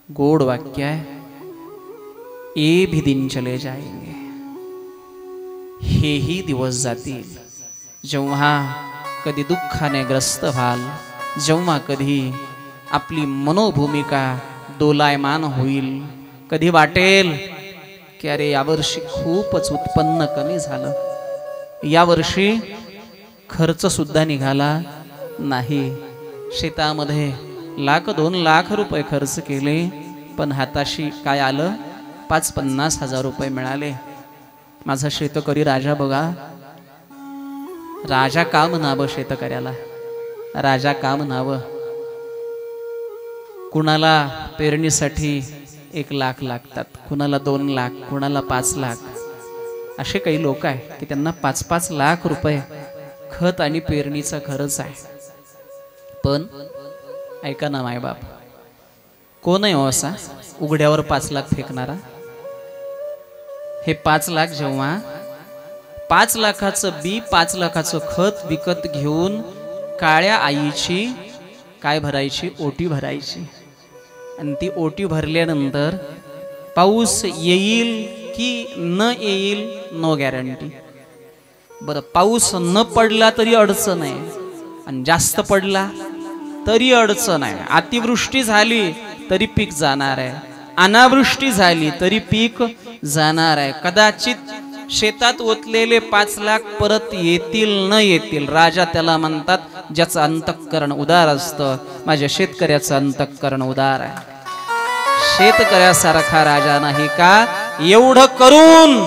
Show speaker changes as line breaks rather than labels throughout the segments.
गोड वाक्य आहे, ये भी दिन चले जाएंगे, हेही दिवस जातील. जेव्हा कधी दुःखाने ग्रस्त व्हाल, जेव्हा कधी आपली मनोभूमिका दोलायमान होईल, कधी वाटेल की अरे यावर्षी खूपच उत्पन्न कमी झालं, यावर्षी खर्च सुद्धा निघाला नाही, शेतामध्ये 1,00,000-2 लाख रुपये खर्च केले पण हाताशी काय आलं, 5-50 हजार रुपये मिळाले. माझा शेतकरी राजा बघा, राजा का म्हणावं शेतकऱ्याला, राजा का म्हणावं. कुणाला पेरणीसाठी 1 लाख लागतात, कुणाला 2 लाख, कुणाला 5 लाख. असे काही लोक आहे की त्यांना 5-5 लाख रुपये खत आणि पेरणीचा खर्च आहे. पण ऐका ना मायबाप, कोण आहे हो असा उघड्यावर 5 लाख फेकणारा. हे 5 लाख जेव्हा 5 लाखाचं बी 5 लाखाचं खत विकत घेऊन काळ्या आईची काय भरायची, ओटी भरायची. आणि ती ओटी भरल्यानंतर पाऊस येईल की न येईल नो गॅरंटी. बरं, पाऊस न पडला तरी अडचण आहे आणि जास्त पडला तरी अडचण आहे. अतिवृष्टी झाली तरी पीक जाणार आहे, अनावृष्टी झाली तरी पीक जाणार आहे. कदाचित शेतात ओतलेले 5 लाख परत येतील न येतील. राजा त्याला म्हणतात ज्याचं अंतःकरण उदार असतं. माझ्या शेतकऱ्याचं अंतःकरण उदार आहे. शेतकऱ्यासारखा राजा नाही का, एवढं करून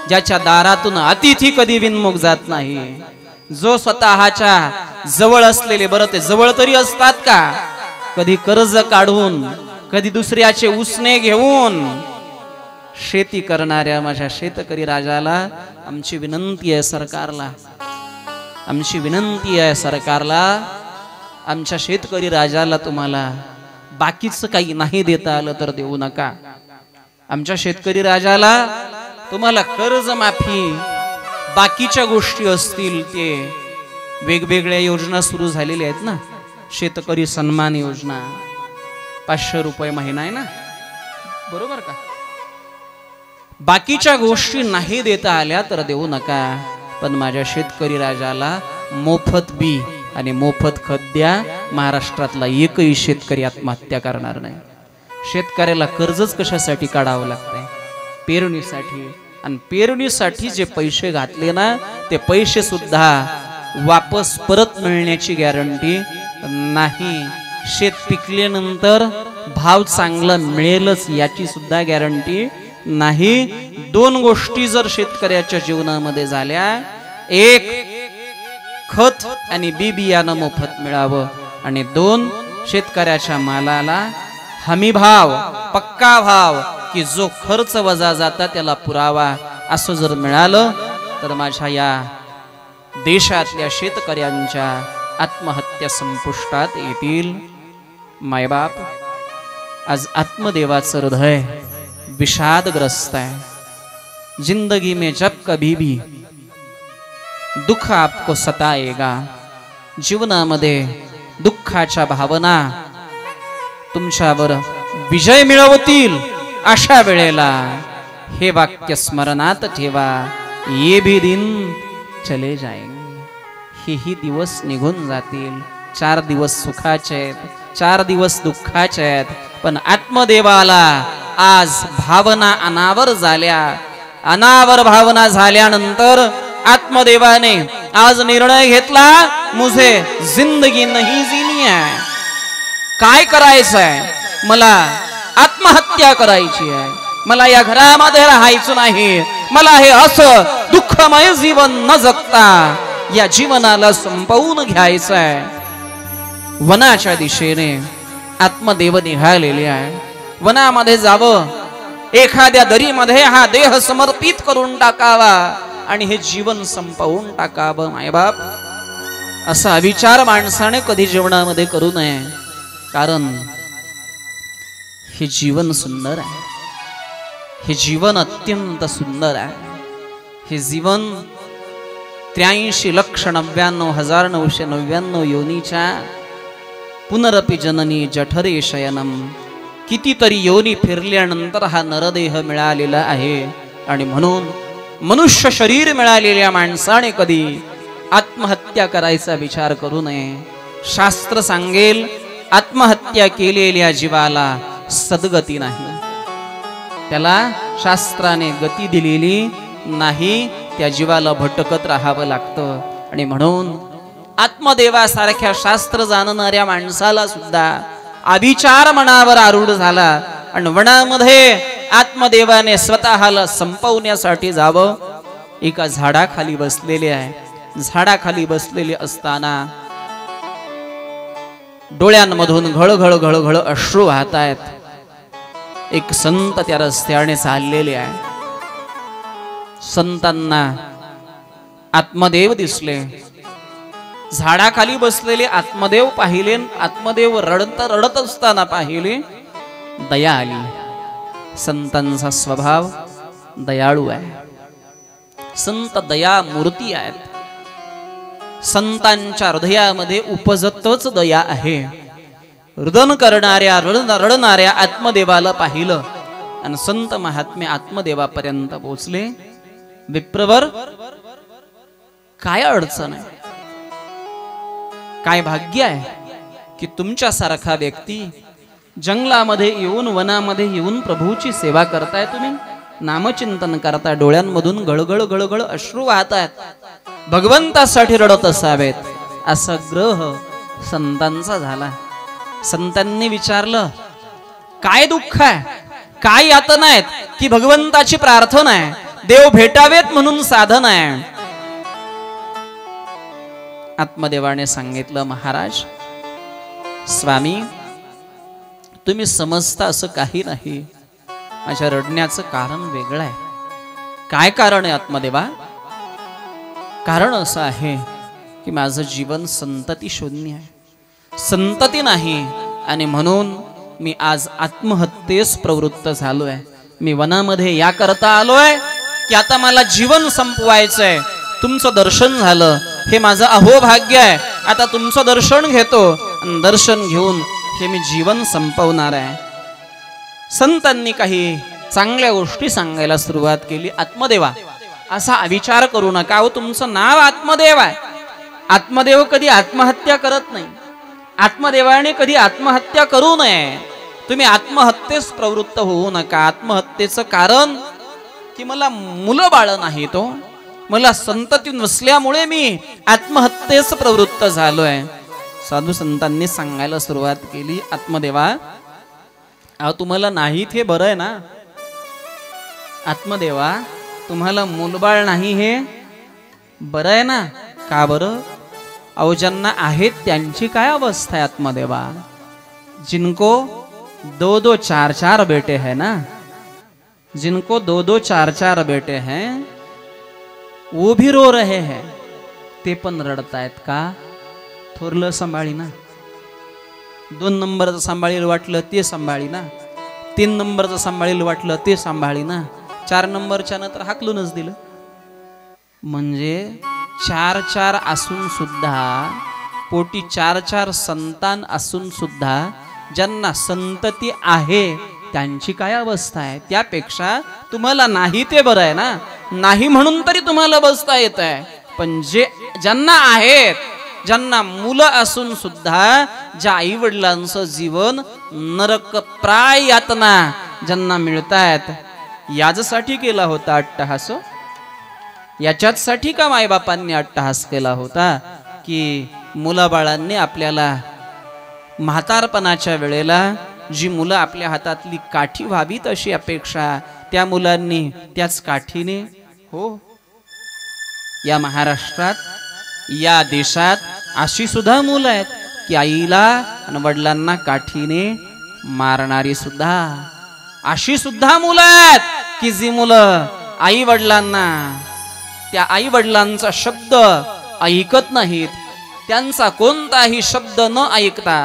ज्याच्या दारातून अतिथी कधी विनमुख जात नाही, जो स्वतःच्या जवळ असलेले, बरं ते जवळ तरी असतात का, कधी कर्ज काढून, कधी दुसऱ्याचे उसने घेऊन शेती करणाऱ्या माझ्या शेतकरी राजाला आमची विनंती आहे सरकारला, आमची विनंती आहे सरकारला, आमच्या शेतकरी राजाला तुम्हाला बाकीचं काही नाही देता आलं तर देऊ नका. आमच्या शेतकरी राजाला तुम्हाला कर्ज माफी, बाकीच्या गोष्टी असतील ते वेगवेगळ्या योजना सुरू झालेल्या आहेत ना. शेतकरी सन्मान योजना 500 रुपये महिना आहे ना, बरोबर का. बाकीच्या गोष्टी नाही देता आल्या तर देऊ नका, पण माझ्या शेतकरी राजाला मोफत बी आणि मोफत खत द्या. महाराष्ट्रातला एकही शेतकरी आत्महत्या करणार नाही. शेतकऱ्याला कर्जच कशासाठी काढावं लागतंय, पेरणीसाठी. आणि पेरणीसाठी जे पैसे घातले ना, ते पैसे सुद्धा वापस परत मिळण्याची गॅरंटी नाही. शेत पिकल्यानंतर भाव चांगला मिळेलच याची सुद्धा गॅरंटी नाही. 2 गोष्टी जर शेतकऱ्याच्या जीवनामध्ये झाल्या, एक खत आणि बी बियाणं मोफत मिळावं, आणि 2 शेतकऱ्याच्या मालाला हमी भाव, पक्का भाव, की जो खर्च वजा जाता त्याला पुरावा, असं जर मिळालं तर माझ्या या देशातल्या शेतकऱ्यांच्या आत्महत्या संपुष्टात येतील. मायबाप, आज आत्मदेवाचं हृदय विषादग्रस्त है. जिंदगी में जब कभी भी दुःख आपको सताएगा, जीवनामध्ये दुःखाच्या भावना तुमच्यावर विजय मिळवतील, अशा वेळेला हे वाक्य स्मरणात ठेवा, ये भी दिन चले जाएंगे, हेही दिवस निघून जातील. 4 दिवस सुखाचे आहेत, 4 दिवस दुःखाचे आहेत, पण आत्मदेवाला आज भावना अनावर झाल्या. अनावर भावना झाल्यानंतर आत्मदेवाने आज निर्णय घेतला, मुझे जिंदगी नहीं जीनी है. काय करायचंय, मला आत्महत्या करायची आहे, मला या घरामध्ये राहायचं नाही, मला हे असं दुःखमय जीवन न जगता या जीवनाला संपवून घ्यायचंय. वनाच्या दिशेने आत्मदेव निघालेले आहे. वनामध्ये जावं, एखाद्या दरीमध्ये हा देह समर्पित करून टाकावा आणि हे जीवन संपवून टाकावं. मायबाप, असा विचार माणसाने कधी जीवनामध्ये करू नये, कारण हे जीवन सुंदर आहे, हे जीवन अत्यंत सुंदर आहे. हे जीवन 83,99,999 योनीच्या पुनरपि जननी जठरे शयनम कितीतरी योनी फिरल्यानंतर हा नरदेह मिळालेला आहे. आणि म्हणून मनुष्य शरीर मिळालेल्या माणसाने कधी आत्महत्या करायचा विचार करू नये. शास्त्र सांगेल आत्महत्या केलेल्या जीवाला सद्गती नाही, त्याला शास्त्राने गती दिलेली नाही, त्या जीवाला भटकत राहावं लागतं. आणि म्हणून आत्मदेवासारख्या शास्त्र जाणणाऱ्या माणसाला सुद्धा अभिचार मनावर आरूढ झाला आणि वनामध्ये आत्मदेवाने स्वतःला संपवण्यासाठी जावं. एका झाडाखाली बसलेले आहे. झाडाखाली बसलेले असताना डोळ्यांमधून घळघळ घळघळ अश्रू वाहत आहेत. एक संत त्या रस्त्याने चाललेले आहे. संतांना आत्मदेव दिसले. झाडाखाली बसलेले आत्मदेव पाहिले. आत्मदेव रडत असताना पाहिले. दया आली. संतांचा स्वभाव दयाळू आहे. संत दया मूर्ती आहेत. संतांच्या हृदयामध्ये उपजतच दया आहे. रुदन करणाऱ्या रडणाऱ्या आत्मदेवाला पाहिलं आणि संत महात्मे आत्मदेवापर्यंत पोहोचले. विप्रवर काय अडचण आहे, काय भाग्य आहे की तुमच्यासारखा व्यक्ती जंगलामध्ये येऊन वनामध्ये येऊन प्रभूची सेवा करताय, तुम्ही नामचिंतन करताय, डोळ्यांमधून गळगळ गळगळ अश्रू वाहतायत, भगवंतासाठी रडत असावेत. असा ग्रह संतांचा झाला. संतांनी विचारलं काय दुःख आहे, काय यातना आहेत की भगवंताची प्रार्थना आहे, देव भेटावेत म्हणून साधन आहे. आत्मदेवाने सांगितलं महाराज स्वामी तुम्ही समजता असं काही नाही, माझ्या रडण्याचं कारण वेगळं आहे. काय कारण आहे आत्मदेवा? कारण असं आहे की माझं जीवन संतती शून्य आहे, संतती नाही, आणि म्हणून मी आज आत्महत्येस प्रवृत्त झालोय. मी वनामध्ये या करता आलोय की आता मला जीवन संपवायचंय. तुमचं दर्शन झालं हे माझं अहोभाग्य आहे. आता तुमचं दर्शन घेतो आणि दर्शन घेऊन हे मी जीवन संपवणार आहे. संतांनी काही चांगल्या गोष्टी सांगायला सुरुवात केली. आत्मदेवा असा विचार करू नका, अहो तुमचं नाव आत्मदेव आहे. आत्मदेव कधी आत्महत्या करत नाही. आत्मदेवाने कधी आत्महत्या करू नये. तुम्ही आत्महत्येस प्रवृत्त होऊ नका. आत्महत्येचं कारण की मला मुलं बाळ नाही, तो मला संतती नसल्यामुळे मी आत्महत्येस प्रवृत्त झालोय. साधू संतांनी सांगायला सुरुवात केली आत्मदेवा अहो तुम्हाला नाहीत हे बरं आहे ना. आत्मदेवा तुम्हाला मुलबाळ नाही हे बरं आहे ना. का बरं? अहो ज्यांना आहेत त्यांची काय अवस्था आहे आत्मदेवा? जिनको 2-2 4-4 बेटे हैं ना, जिनको 2-2 4-4 बेटे हैं वो भी रो रहे हैं. ते पण रडतायत का? थोरलं सांभाळी ना, 2 नंबरचं सांभाळील वाटलं ते सांभाळी ना, 3 नंबरचं सांभाळील वाटलं ते सांभाळी ना, 4 नंबरच्या नंतर हाकलूनच दिलं. म्हणजे 4-4 असून सुद्धा, पोटी 4-4 संतान असून सुद्धा ज्यांना संतती आहे त्यांची काय अवस्था आहे. त्यापेक्षा तुम्हाला नाही ते बरं आहे ना. नाही म्हणून तरी तुम्हाला बसता येत आहे. पण ज्यांना आहेत, ज्यांना मुलं असून सुद्धा ज्या आई वडिलांचं जीवन नरकप्राय यातना ज्यांना मिळतायत, याच्यासाठी केला होता अट्टहास. याच्यासाठी का मायबापांनी अट्टहास केला होता की मुलाबाळांनी आपल्याला म्हातारपणाच्या वेळेला जी मुलं आपल्या हातातली काठी व्हावीत अशी अपेक्षा त्या मुलांनी त्याच काठीने, हो या महाराष्ट्रात या देशात अशी सुद्धा मुलं आहेत की आईला आणि वडिलांना काठीने मारणारी सुद्धा अशी सुद्धा मुलं आहेत की जी मुलं आई वडिलांना, त्या आई वडिलांचा शब्द ऐकत नाहीत. त्यांचा कोणताही शब्द न ऐकता,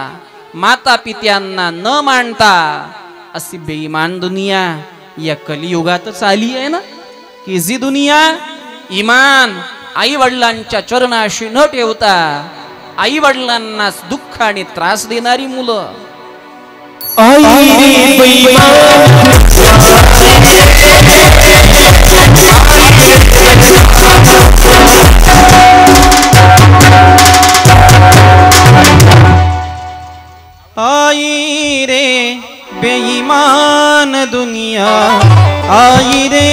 माता पित्यांना न मानता अशी बेईमान दुनिया या कलियुगातच आली आहे ना. की जी दुनिया इमान आई वडिलांच्या चरणाशी न ठेवता आई वडिलांना दुःख आणि त्रास देणारी मुलं, आई रे बेईमान आई रे बेईमान दुनिया आई रे